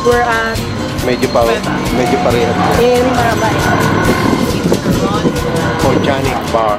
We're at Medyo parehas. in Marabay. Organic bar.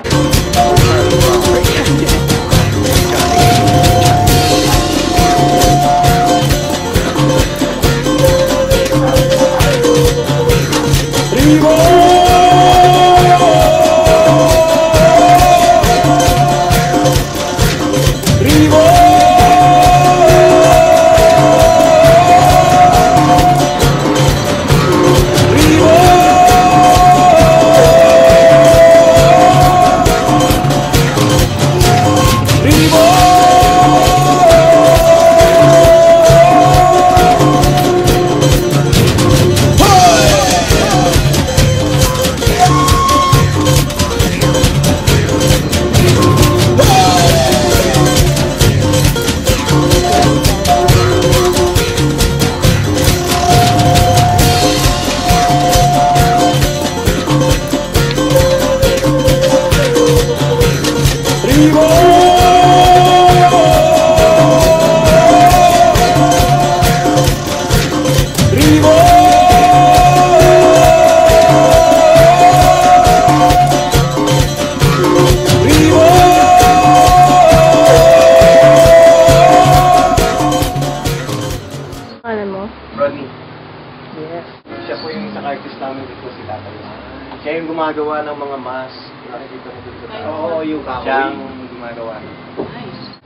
Siya yung gumagawa ng mga mask. Nakikita mo dito sa Oo, yung kahoy. Siya yung gumagawa. Nice.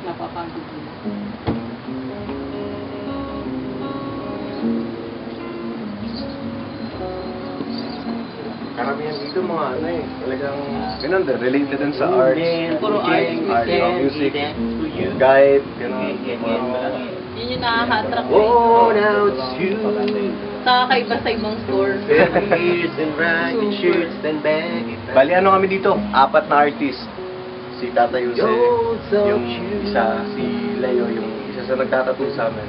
Napapagod mo. Karamihan dito mga ano eh. Talagang, ganun din. Related din sa arts. Puro arts. Music. Guide. Ganun. Yun yung nakaka-attract. Oh, now it's you. Kakaiba sa ibang store. Bali, ano kami dito? 4 na artist. Si Tata Yuse, yung isa, si Leo, yung isa sa nagtatattoo sa amin.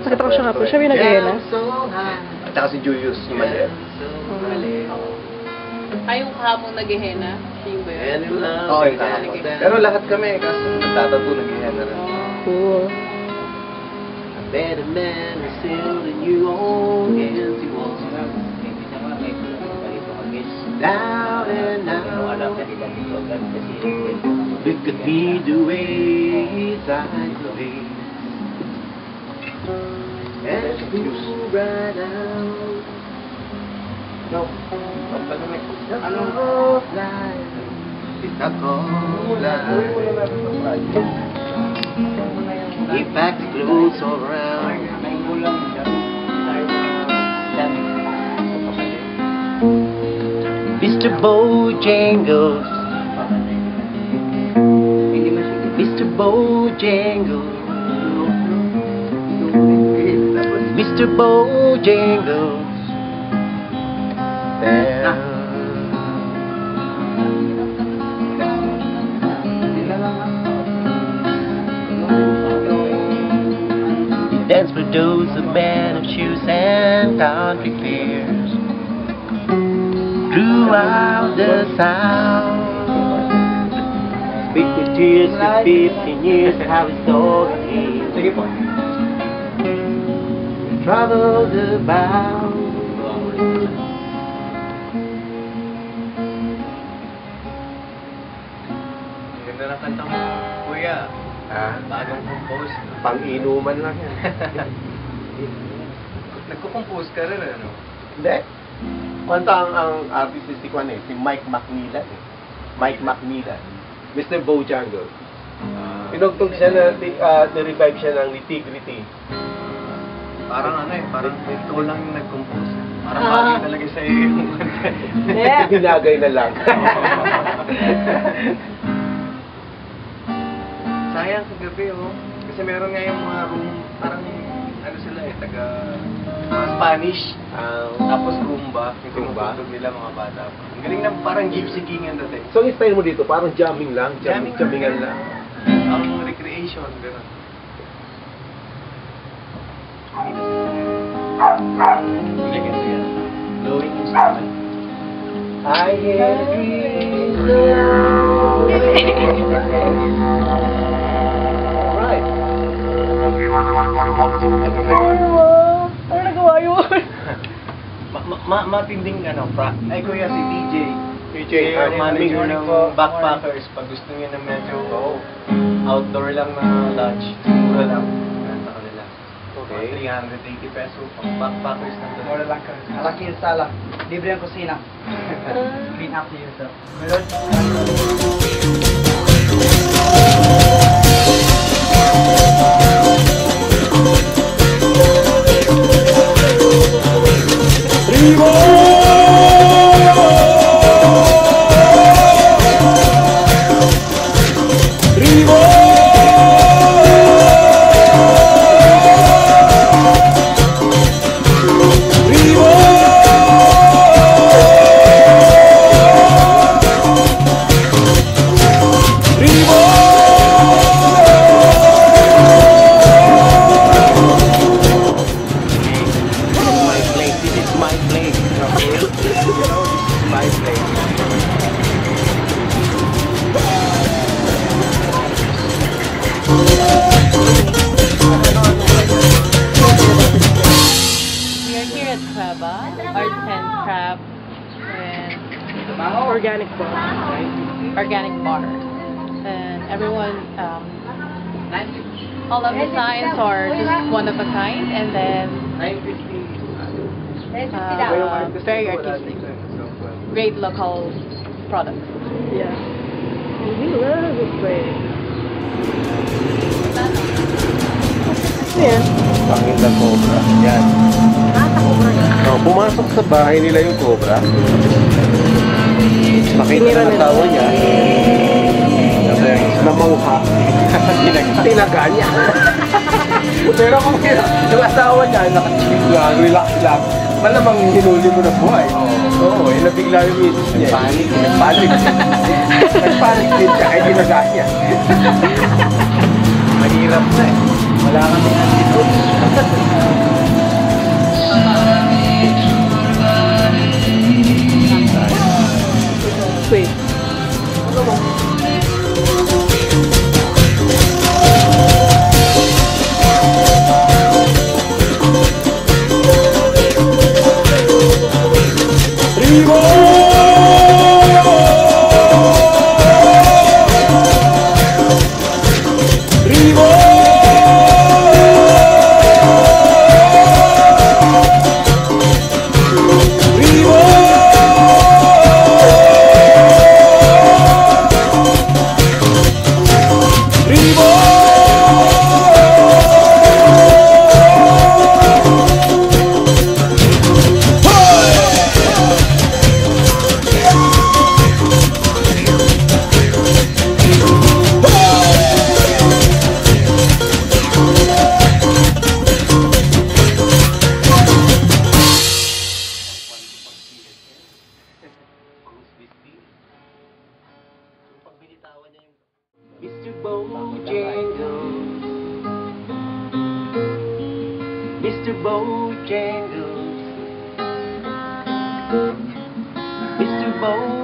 Nakita ko siya nga po. Siya may nag-ehena. At saka si Julius, yung maliit. Ay, yung kahapong nag-ehena? Siya yung ba yun? Oo, yung kahapon. Pero lahat kami, kasi nagtatattoo, nag-ehena rin. Cool. Better man is still in you own hands he wants down and out. Look at me the way I play and move right out. No, ano life kita he packed the clothes all around. Mr. Bojangles, Mr. Bojangles, Mr. Bojangles. Dance for those a band of shoes and country fears throughout the sound. Speak the tears of 15 years, how it's talking. Traveled about. Ganda na kanta mo, kuya. Bagong compose. Pang-inuman lang yan. Nagko-compose ka rin, ano? Hindi. Kanta ang artist si Kwan eh, si Mike McNeila eh. Mike McNeila. Mr. Bojangles. Pinugtog siya na, na-revive siya ng Nitty-Gritty. Parang ano eh, parang ikaw lang yung nag-compose. Parang bagay talaga sa iyo yung kanta. Ginagay na lang. Sayang kagabi, oh. Kasi meron nga yung mga room, parang ano sila eh, taga Spanish. Tapos rumba, yung tinutugtog nila mga bata. Ang galing na parang gypsy king ang dating. So, yung style mo dito, parang jamming lang, jammingan lang. Ang recreation, gano'n. Sige. Blowing instrument. I had a dream. Right. matinding ay kuya si DJ. DJ, Manager morning ng po. backpackers. Pag gusto niya na medyo outdoor lang na lunch, mura lang. Nasa kanila. Okay. 380 peso pang backpackers ng dalawa. Mura lang ka. Malaki yung sala. Libre ang kusina. Clean up to yourself. Meron? We are here at Craba, Arts and Craft, and Organic bar. organic bar. And everyone, all of the signs are just one of a kind, and then very artistic, great local products. Yeah. And we love this place. Ayan. Pangin na cobra. Yan. Pumasok sa bahay nila yung cobra. Nakita Tinira ng nila. asawa niya. Namangha. Tinaga niya. Pero kung yung asawa niya, nakachilig lang, relax lang. Malamang hinuli mo na buhay. Oo, nabigla yung misis niya. Nagpanik. Nagpanik din siya, kaya tinaga niya. Mahirap na eh. Wala kami nandito. Wait. Mr. Bojangles, Mr. Bojangles, Mr. Bojangles.